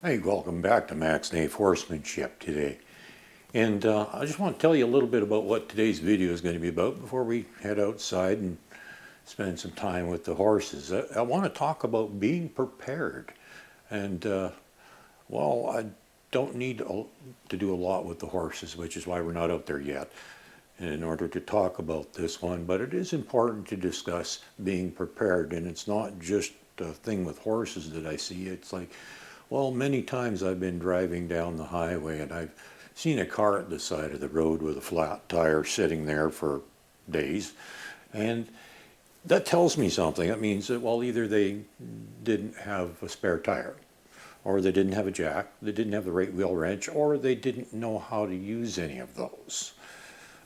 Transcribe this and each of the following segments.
Hey, welcome back to Max Nave Horsemanship today. And I just want to tell you a little bit about what today's video is going to be about before we head outside and spend some time with the horses. I want to talk about being prepared. And, well, I don't need to do a lot with the horses, which is why we're not out there yet, in order to talk about this one. But it is important to discuss being prepared. And it's not just a thing with horses that I see. It's like, well, many times I've been driving down the highway and I've seen a car at the side of the road with a flat tire sitting there for days. And that tells me something. It means that, well, either they didn't have a spare tire, or they didn't have a jack, they didn't have the right wheel wrench, or they didn't know how to use any of those.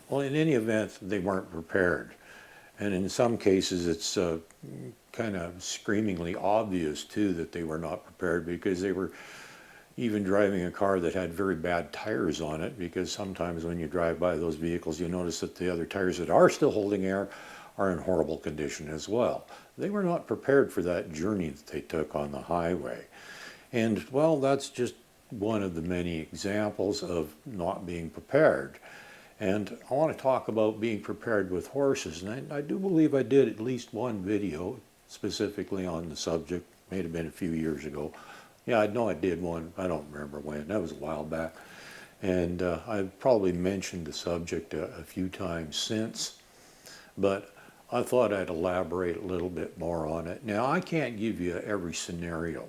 Well, in any event, they weren't prepared. And in some cases, it's kind of screamingly obvious, too, that they were not prepared because they were even driving a car that had very bad tires on it, because sometimes when you drive by those vehicles, you notice that the other tires that are still holding air are in horrible condition as well. They were not prepared for that journey that they took on the highway. And, well, that's just one of the many examples of not being prepared. And I want to talk about being prepared with horses. And I do believe I did at least one video specifically on the subject. May have been a few years ago. Yeah, I know I did one. I don't remember when. That was a while back. And I've probably mentioned the subject a few times since. But I thought I'd elaborate a little bit more on it. Now, I can't give you every scenario.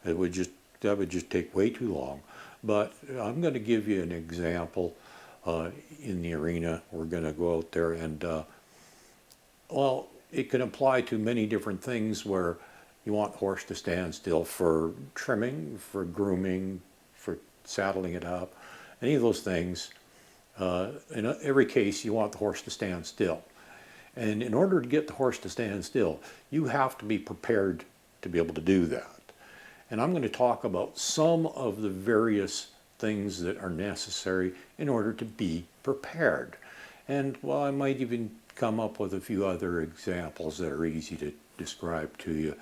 That would just take way too long. But I'm going to give you an example. In the arena, we're going to go out there and, well, it can apply to many different things where you want the horse to stand still for trimming, for grooming, for saddling it up, any of those things. In every case, you want the horse to stand still. And in order to get the horse to stand still, you have to be prepared to be able to do that. And I'm going to talk about some of the various things that are necessary in order to be prepared. And, well, I might even come up with a few other examples that are easy to describe to you.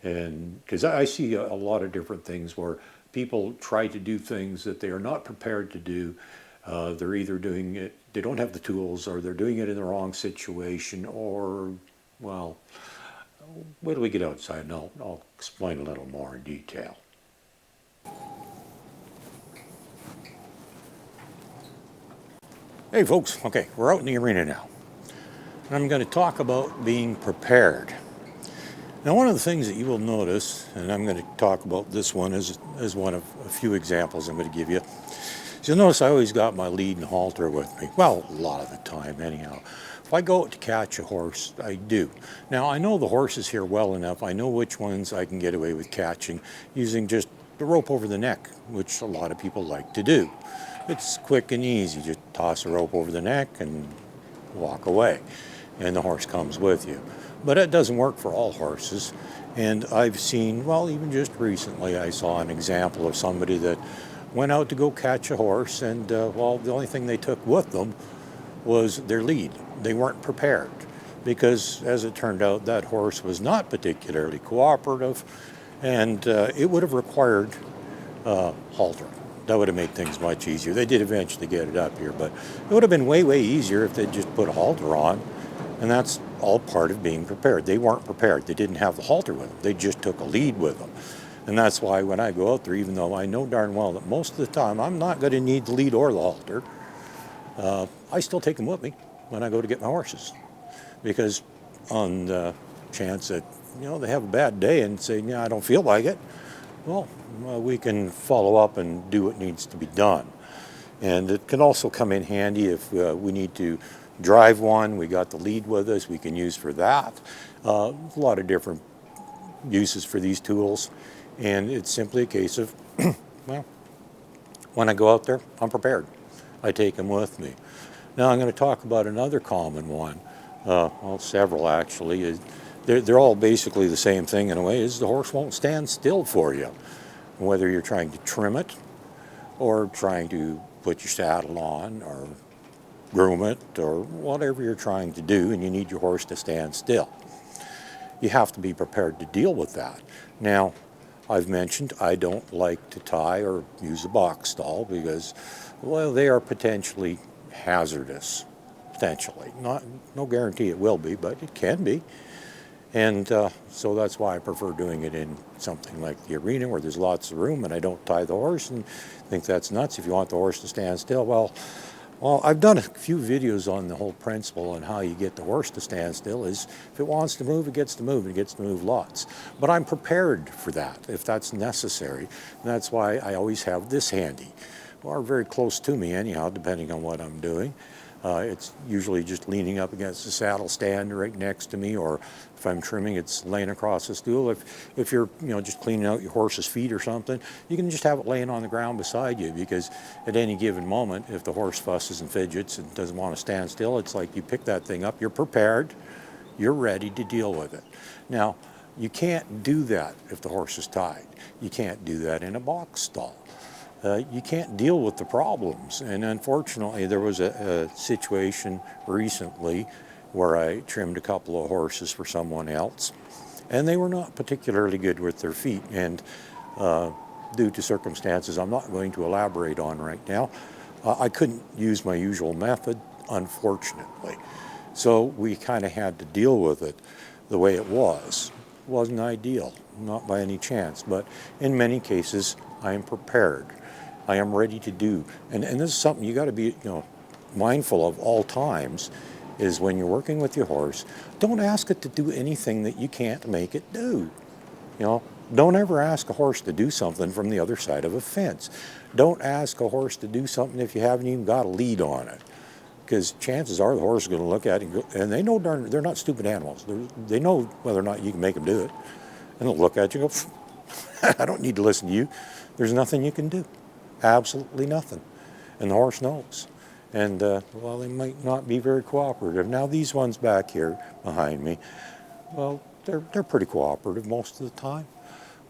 And because I see a lot of different things where people try to do things that they are not prepared to do. They're either doing it, they don't have the tools, or they're doing it in the wrong situation, or, well, wait till we get outside and I'll explain a little more in detail. Hey folks, okay, we're out in the arena now. And I'm going to talk about being prepared. Now, one of the things that you will notice, and I'm going to talk about this one as one of a few examples I'm going to give you, is you'll notice I always got my lead and halter with me. Well, a lot of the time anyhow. If I go out to catch a horse, I do. Now, I know the horses here well enough. I know which ones I can get away with catching using just the rope over the neck, which a lot of people like to do. It's quick and easy. Just toss a rope over the neck and walk away, and the horse comes with you. But it doesn't work for all horses. And I've seen, well, even just recently, I saw an example of somebody that went out to go catch a horse, and, well, the only thing they took with them was their lead. They weren't prepared because, as it turned out, that horse was not particularly cooperative, and it would have required halter. That would have made things much easier. They did eventually get it up here, but it would have been way, way easier if they'd just put a halter on, and that's all part of being prepared. They weren't prepared. They didn't have the halter with them. They just took a lead with them. And that's why when I go out there, even though I know darn well that most of the time I'm not going to need the lead or the halter, I still take them with me when I go to get my horses. Because on the chance that, they have a bad day and say, yeah, I don't feel like it, well, we can follow up and do what needs to be done. And it can also come in handy if we need to drive one. We got the lead with us, we can use for that. A lot of different uses for these tools. And it's simply a case of, well, when I go out there, I'm prepared. I take them with me. Now I'm going to talk about another common one, well, several actually. They're all basically the same thing in a way, is the horse won't stand still for you. Whether you're trying to trim it or trying to put your saddle on or groom it or whatever you're trying to do, and you need your horse to stand still. You have to be prepared to deal with that. Now, I've mentioned I don't like to tie or use a box stall because, well, they are potentially hazardous. Potentially. No guarantee it will be, but it can be. And so that's why I prefer doing it in something like the arena where there's lots of room and I don't tie the horse and think that's nuts if you want the horse to stand still. Well, I've done a few videos on the whole principle on how you get the horse to stand still. Is if it wants to move, it gets to move. It gets to move lots. But I'm prepared for that if that's necessary. And that's why I always have this handy, or very close to me anyhow, depending on what I'm doing. It's usually just leaning up against the saddle stand right next to me, or if I'm trimming, it's laying across the stool. If you're just cleaning out your horse's feet or something, you can just have it laying on the ground beside you, because at any given moment, if the horse fusses and fidgets and doesn't want to stand still, it's like you pick that thing up, you're prepared, you're ready to deal with it. Now, you can't do that if the horse is tied. You can't do that in a box stall. You can't deal with the problems. And unfortunately, there was a situation recently where I trimmed a couple of horses for someone else, and they were not particularly good with their feet. And due to circumstances I'm not going to elaborate on right now, I couldn't use my usual method, unfortunately. So we kind of had to deal with it the way it was. It wasn't ideal, not by any chance, but in many cases, I am prepared. I am ready to do. And this is something you got to be mindful of all times, is when you're working with your horse, don't ask it to do anything that you can't make it do. Don't ever ask a horse to do something from the other side of a fence. Don't ask a horse to do something if you haven't even got a lead on it, because chances are the horse is going to look at it and they know they're not stupid animals. They know whether or not you can make them do it. And they'll look at you and go, I don't need to listen to you. There's nothing you can do. Absolutely nothing. And the horse knows. And, well, they might not be very cooperative. Now, these ones back here behind me, well, they're pretty cooperative most of the time.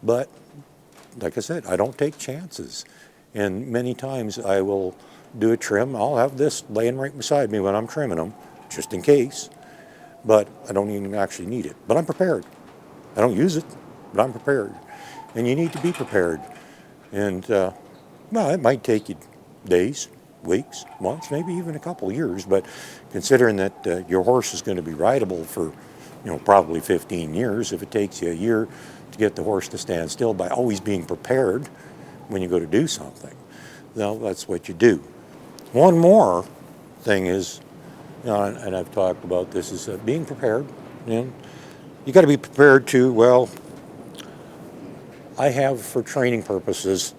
But, like I said, I don't take chances. And many times I will do a trim. I'll have this laying right beside me when I'm trimming them, just in case. But I don't even actually need it. But I'm prepared. I don't use it, but I'm prepared. And you need to be prepared. And, well, it might take you days, weeks, months, maybe even a couple of years, but considering that your horse is going to be rideable for, probably 15 years, if it takes you a year to get the horse to stand still by always being prepared when you go to do something, well, that's what you do. One more thing is, and I've talked about this, is being prepared. You got to be prepared to, well, I have, for training purposes,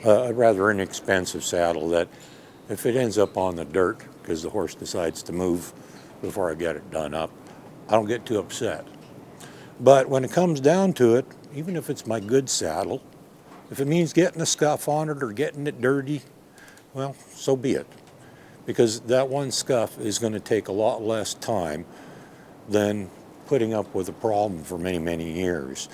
a rather inexpensive saddle that if it ends up on the dirt because the horse decides to move before I get it done up, I don't get too upset. But when it comes down to it, even if it's my good saddle, if it means getting a scuff on it or getting it dirty, well, so be it. Because that one scuff is going to take a lot less time than putting up with a problem for many, many years.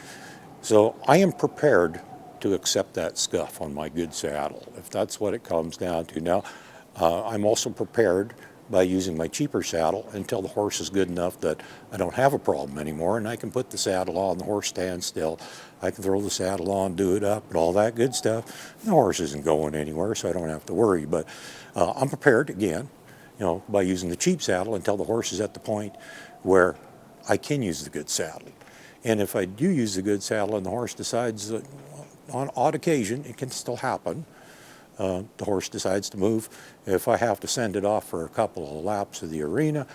So I am prepared to accept that scuff on my good saddle, if that's what it comes down to. Now, I'm also prepared by using my cheaper saddle until the horse is good enough that I don't have a problem anymore, and I can put the saddle on, the horse stands still, I can throw the saddle on, do it up, and all that good stuff. The horse isn't going anywhere, so I don't have to worry. But I'm prepared, again, by using the cheap saddle until the horse is at the point where I can use the good saddle. And if I do use the good saddle and the horse decides that, on odd occasion, it can still happen, the horse decides to move. If I have to send it off for a couple of laps of the arena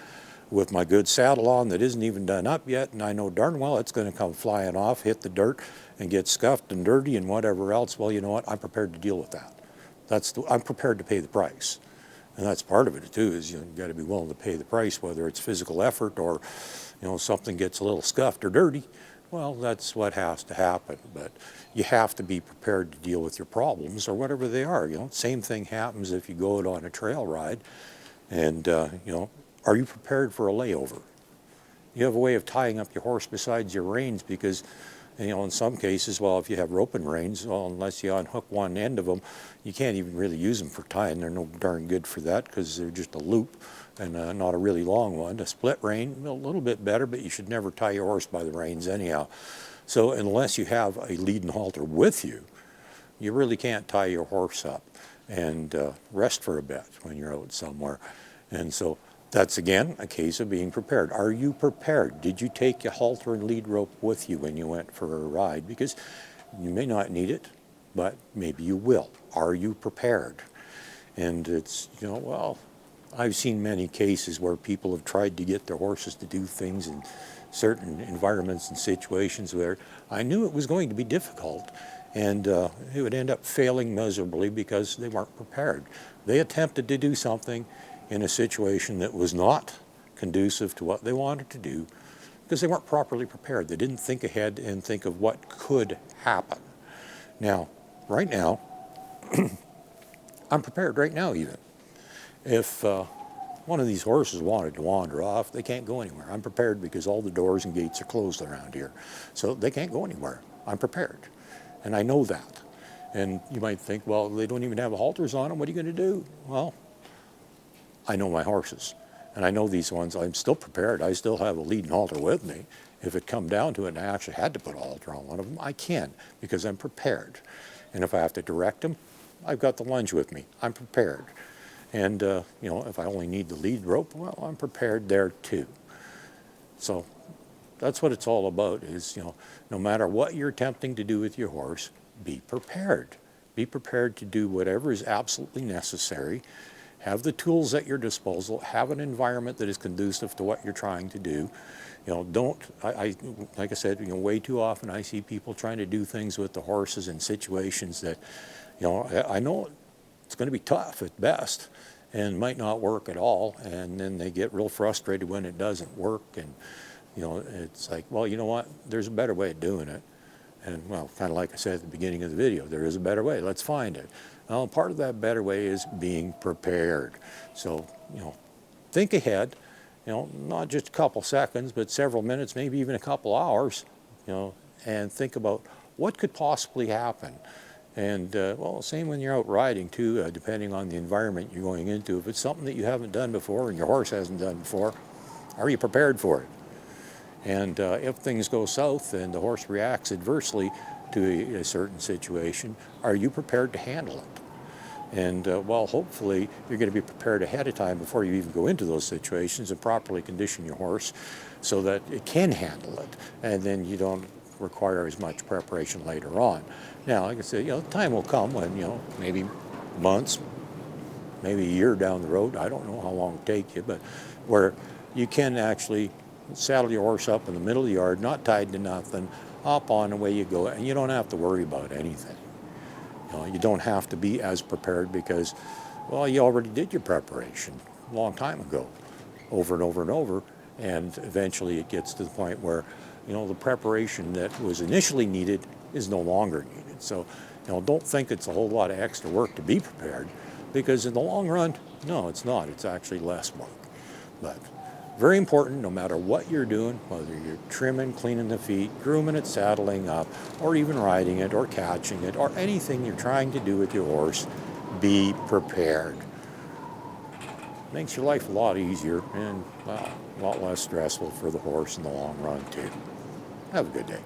with my good saddle on that isn't even done up yet, and I know darn well it's going to come flying off, hit the dirt, and get scuffed and dirty and whatever else, well, you know what? I'm prepared to deal with that. I'm prepared to pay the price. And that's part of it, too, is you've got to be willing to pay the price, whether it's physical effort or, something gets a little scuffed or dirty. Well, that's what has to happen. But you have to be prepared to deal with your problems or whatever they are. Same thing happens if you go out on a trail ride. And, are you prepared for a layover? You have a way of tying up your horse besides your reins because, in some cases, well, if you have rope and reins, well, unless you unhook one end of them, you can't even really use them for tying. They're no darn good for that because they're just a loop and not a really long one. A split rein, a little bit better, but you should never tie your horse by the reins anyhow. So unless you have a lead and halter with you, you really can't tie your horse up and rest for a bit when you're out somewhere. And so that's, again, a case of being prepared. Are you prepared? Did you take your halter and lead rope with you when you went for a ride? Because you may not need it, but maybe you will. Are you prepared? And it's, well, I've seen many cases where people have tried to get their horses to do things in certain environments and situations where I knew it was going to be difficult, and it would end up failing miserably because they weren't prepared. They attempted to do something in a situation that was not conducive to what they wanted to do because they weren't properly prepared. They didn't think ahead and think of what could happen. Now, right now, I'm prepared right now even. If one of these horses wanted to wander off, they can't go anywhere. I'm prepared because all the doors and gates are closed around here. So they can't go anywhere. I'm prepared. And I know that. And you might think, well, they don't even have halters on them. What are you going to do? Well, I know my horses. And I know these ones. I'm still prepared. I still have a lead and halter with me. If it come down to it and I actually had to put a halter on one of them, I can because I'm prepared. And if I have to direct them, I've got the lunge with me. I'm prepared. And, if I only need the lead rope, well, I'm prepared there too. So that's what it's all about is, no matter what you're attempting to do with your horse, be prepared. Be prepared to do whatever is absolutely necessary. Have the tools at your disposal. Have an environment that is conducive to what you're trying to do. Like I said, way too often I see people trying to do things with the horses in situations that, I know it's going to be tough at best and might not work at all, and then they get real frustrated when it doesn't work, and it's like, well, you know what, there's a better way of doing it. And well, kind of like I said at the beginning of the video, there is a better way. Let's find it. Well, part of that better way is being prepared. So think ahead, not just a couple seconds, but several minutes, maybe even a couple hours, and think about what could possibly happen. And, well, same when you're out riding, too, depending on the environment you're going into. If it's something that you haven't done before and your horse hasn't done before, are you prepared for it? And if things go south and the horse reacts adversely to a certain situation, are you prepared to handle it? And, well, hopefully you're going to be prepared ahead of time before you even go into those situations and properly condition your horse so that it can handle it, and then you don't require as much preparation later on. Now, like I said, time will come when, maybe months, maybe a year down the road, I don't know how long it'll take you, but where you can actually saddle your horse up in the middle of the yard, not tied to nothing, hop on, away you go, and you don't have to worry about anything. You don't have to be as prepared because, well, you already did your preparation a long time ago, over and over and over, and eventually it gets to the point where the preparation that was initially needed is no longer needed. So, don't think it's a whole lot of extra work to be prepared, because in the long run, no, it's not. It's actually less work. But very important, no matter what you're doing, whether you're trimming, cleaning the feet, grooming it, saddling up, or even riding it, or catching it, or anything you're trying to do with your horse, be prepared. Makes your life a lot easier and, well, a lot less stressful for the horse in the long run, too. Have a good day.